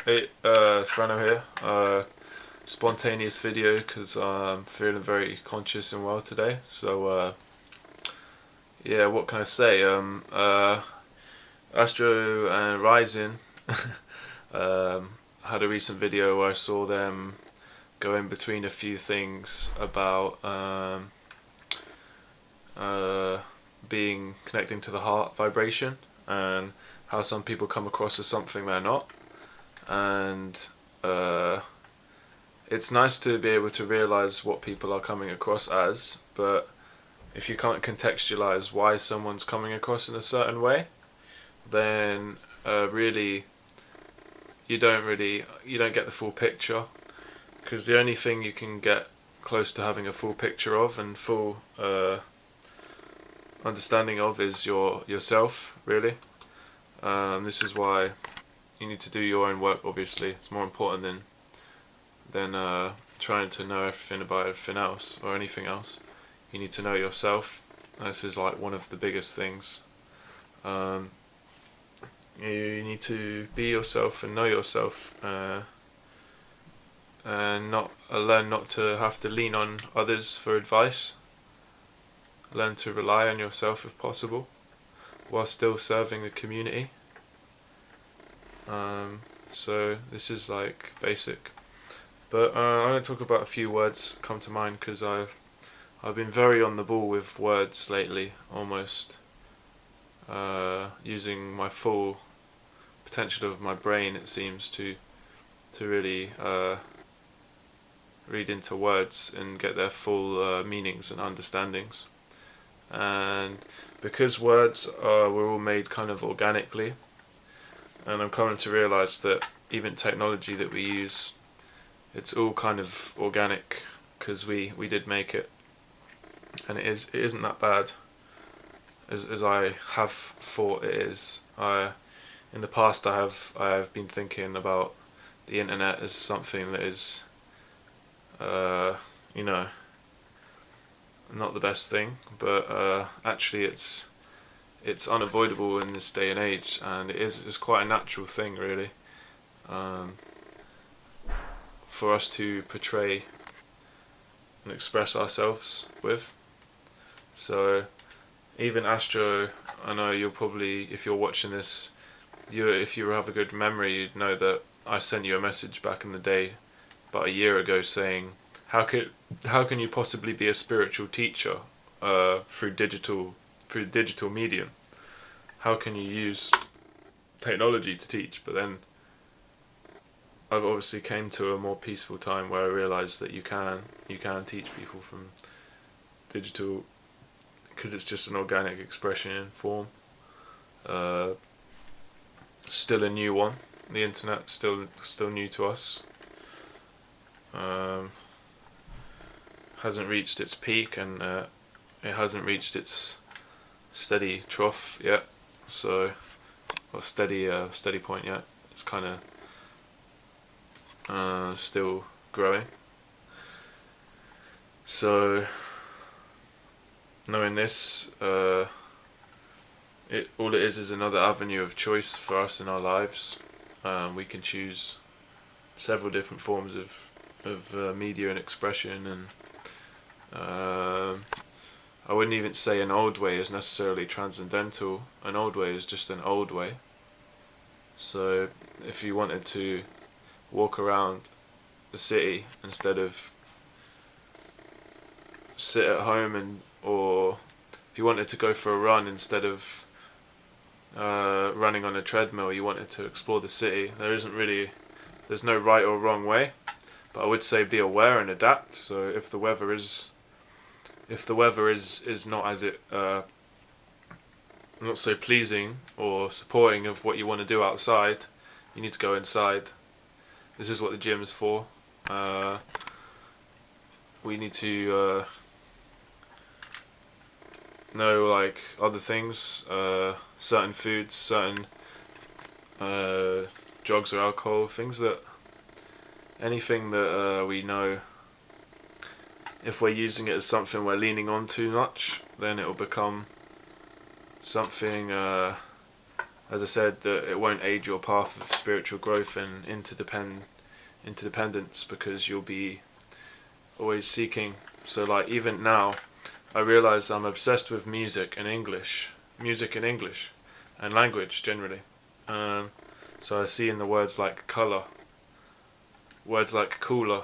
Hey, Frano here. Spontaneous video because I'm feeling very conscious and well today. So, yeah, what can I say? Astro and Rising had a recent video where I saw them go in between a few things about uh, being connecting to the heart vibration and how some people come across as something they're not. And it's nice to be able to realize what people are coming across as, but if you can't contextualize why someone's coming across in a certain way, then really you don't get the full picture, because the only thing you can get close to having a full picture of and full understanding of is yourself, really. This is why you need to do your own work. Obviously, it's more important than trying to know everything about everything else or anything else. You need to know yourself. This is like one of the biggest things. You need to be yourself and know yourself, and not learn not to have to lean on others for advice. Learn to rely on yourself if possible, while still serving the community. So this is like basic, but I'm going to talk about a few words come to mind because I've been very on the ball with words lately, almost using my full potential of my brain. It seems to really read into words and get their full meanings and understandings. And because words were all made kind of organically, and I'm coming to realise that even technology that we use, it's all kind of organic because we did make it, and it isn't that bad as I have thought it is. In the past I have been thinking about the internet as something that is you know, not the best thing, but actually it's unavoidable in this day and age, and it's quite a natural thing, really, for us to portray and express ourselves with. So even Astro, I know you'll probably, if you're watching this, if you have a good memory, you'd know that I sent you a message back in the day, about a year ago, saying how can you possibly be a spiritual teacher through digital medium? How can you use technology to teach? But then I've obviously came to a more peaceful time where I realised that you can teach people from digital, because it's just an organic expression in form. Still a new one. The internet still new to us. Hasn't reached its peak, and it hasn't reached its steady trough yet. So, or steady point yet. It's kind of still growing. So, knowing this, all it is another avenue of choice for us in our lives. We can choose several different forms of media and expression, and I wouldn't even say an old way is necessarily transcendental. An old way is just an old way. So if you wanted to walk around the city instead of sit at home, or if you wanted to go for a run instead of running on a treadmill, you wanted to explore the city, there's no right or wrong way, but I would say be aware and adapt. So if the weather is not as not so pleasing or supporting of what you want to do outside, you need to go inside. This is what the gym is for. We need to know, like, other things, certain foods, certain drugs or alcohol, anything that we know, if we're using it as something we're leaning on too much, then it will become something as I said, that it won't aid your path of spiritual growth and interdependence, because you'll be always seeking. So like even now, I realise I'm obsessed with music and English, and language generally. So I see in the words like colour, words like cooler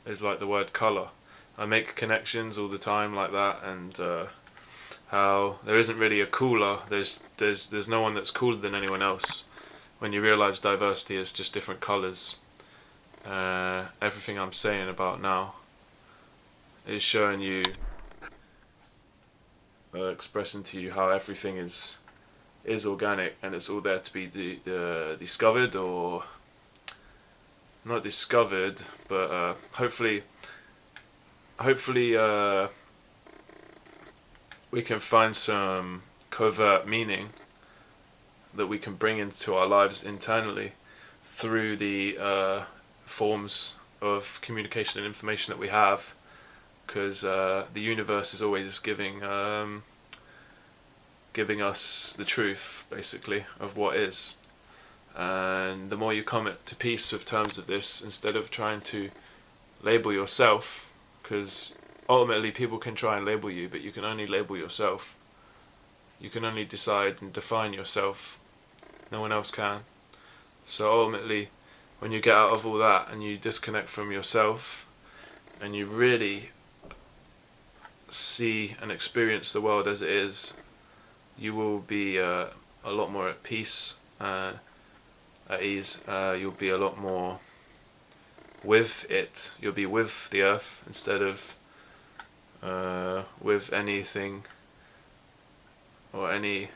is like the word colour. I make connections all the time like that, and how there isn't really a cooler. There's no one that's cooler than anyone else. When you realise diversity is just different colours, everything I'm saying about now is showing you, expressing to you how everything is organic, and it's all there to be discovered, or not discovered, but hopefully we can find some covert meaning that we can bring into our lives internally through the forms of communication and information that we have, because the universe is always giving us the truth, basically, of what is. And the more you come to peace with terms of this, instead of trying to label yourself, because ultimately people can try and label you, but you can only label yourself. You can only decide and define yourself. No one else can. So ultimately, when you get out of all that and you disconnect from yourself, and you really see and experience the world as it is, you will be a lot more at peace, at ease. You'll be a lot more with it. You'll be with the earth instead of with anything or any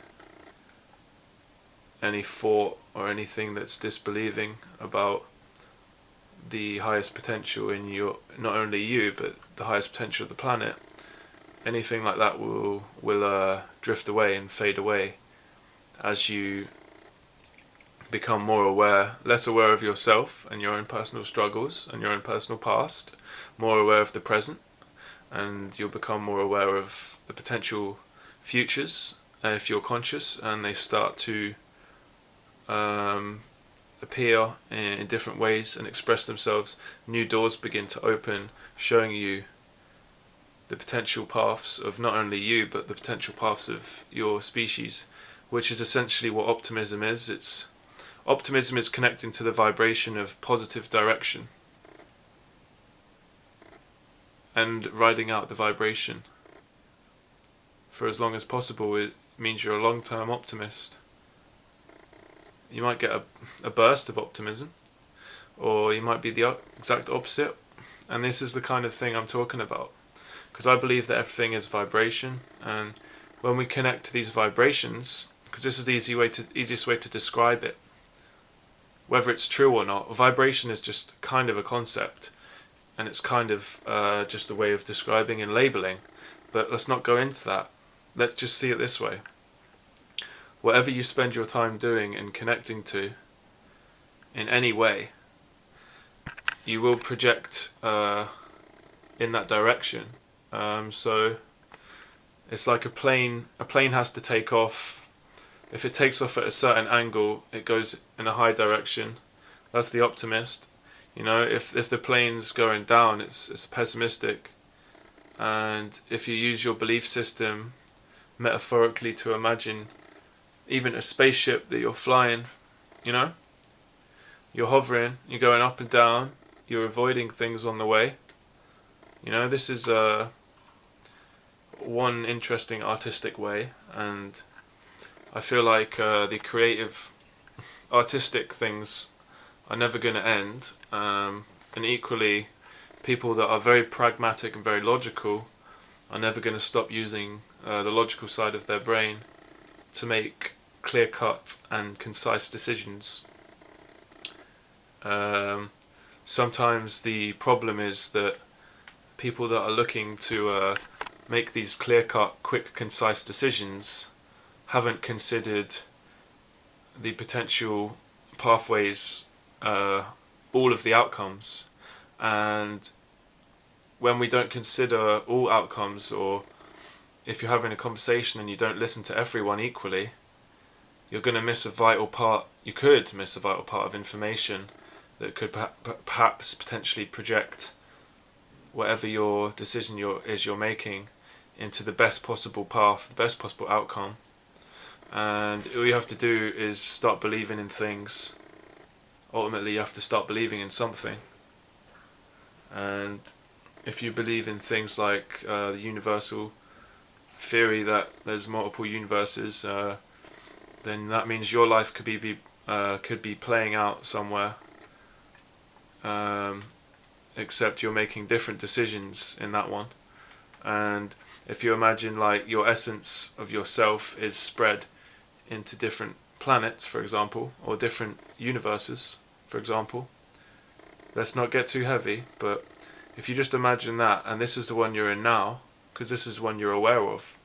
thought or anything that's disbelieving about the highest potential in your, not only you, but the highest potential of the planet. Anything like that will drift away and fade away as you become more aware, less aware of yourself and your own personal struggles and your own personal past, more aware of the present, and you'll become more aware of the potential futures if you're conscious, and they start to appear in different ways and express themselves. New doors begin to open, showing you the potential paths of not only you, but the potential paths of your species, which is essentially what optimism is. Optimism is connecting to the vibration of positive direction and riding out the vibration for as long as possible. It means you're a long-term optimist. You might get a burst of optimism, or you might be the exact opposite, and this is the kind of thing I'm talking about, because I believe that everything is vibration, and when we connect to these vibrations, because this is the easiest way to describe it, whether it's true or not, vibration is just kind of a concept, and it's kind of just a way of describing and labeling, but let's not go into that. Let's just see it this way. Whatever you spend your time doing and connecting to in any way, you will project in that direction. So it's like a plane has to take off. If it takes off at a certain angle, it goes in a high direction. That's the optimist. You know, if the plane's going down, it's pessimistic. And if you use your belief system metaphorically to imagine even a spaceship that you're flying, you know, you're hovering, you're going up and down, you're avoiding things on the way. You know, this is one interesting artistic way, and I feel like the creative artistic things are never going to end, and equally people that are very pragmatic and very logical are never going to stop using the logical side of their brain to make clear-cut and concise decisions. Sometimes the problem is that people that are looking to make these clear-cut, quick, concise decisions haven't considered the potential pathways, all of the outcomes. And when we don't consider all outcomes, or if you're having a conversation and you don't listen to everyone equally, you're going to miss a vital part. You could miss a vital part of information that could perhaps potentially project whatever your decision you're making into the best possible path, the best possible outcome. And all you have to do is start believing in things. Ultimately, you have to start believing in something. And if you believe in things like the universal theory that there's multiple universes, then that means your life could be playing out somewhere. Except you're making different decisions in that one. And if you imagine like your essence of yourself is spread into different planets, for example, or different universes, for example. Let's not get too heavy, but if you just imagine that, and this is the one you're in now, because this is one you're aware of.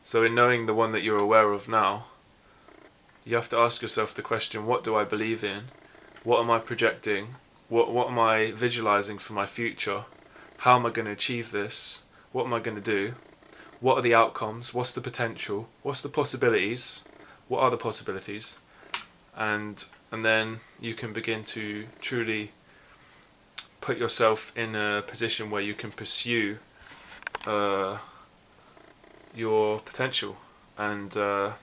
So in knowing the one that you're aware of now, you have to ask yourself the question, what do I believe in? What am I projecting? What am I visualizing for my future? How am I going to achieve this? What am I going to do? What are the outcomes? What's the potential? What's the possibilities? What are the possibilities? And then you can begin to truly put yourself in a position where you can pursue your potential. And you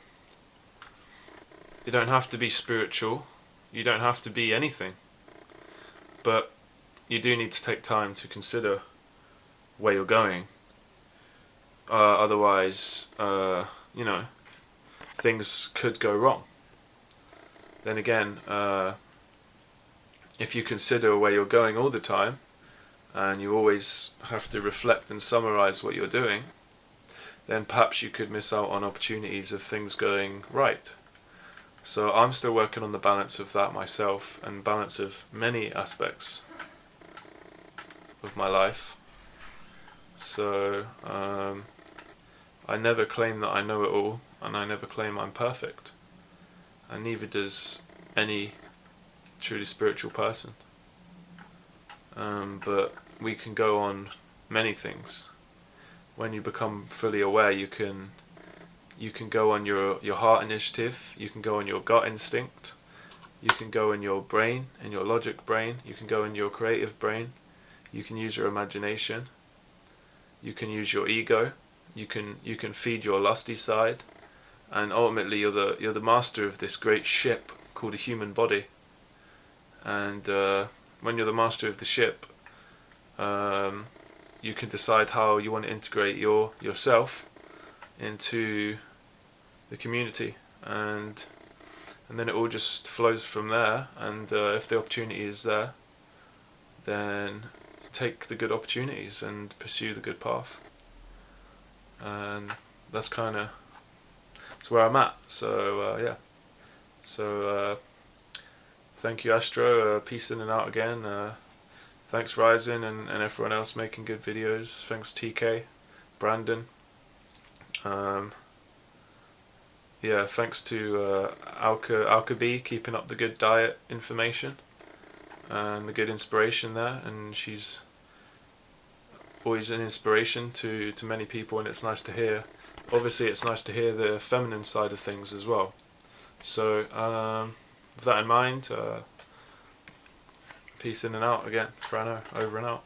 don't have to be spiritual. You don't have to be anything. But you do need to take time to consider where you're going. Otherwise, things could go wrong. Then again, if you consider where you're going all the time, and you always have to reflect and summarize what you're doing, then perhaps you could miss out on opportunities of things going right. So I'm still working on the balance of that myself, and balance of many aspects of my life. So I never claim that I know it all, and I never claim I'm perfect, and neither does any truly spiritual person. But we can go on many things. When you become fully aware, you can go on your heart initiative, you can go on your gut instinct, you can go in your brain, in your logic brain, you can go in your creative brain, you can use your imagination, you can use your ego, you can feed your lusty side, and ultimately you're the master of this great ship called a human body. And when you're the master of the ship, you can decide how you want to integrate yourself into the community, and then it all just flows from there. And if the opportunity is there, then take the good opportunities and pursue the good path. And that's where I'm at. So yeah. So thank you, Astro. Peace in and out again. Thanks Ryzen and everyone else making good videos. Thanks TK, Brandon. Yeah, thanks to Alka B keeping up the good diet information and the good inspiration there, and she's always an inspiration to many people, and it's nice to hear. Obviously it's nice to hear the feminine side of things as well. So with that in mind, peace in and out again. Frano, over and out.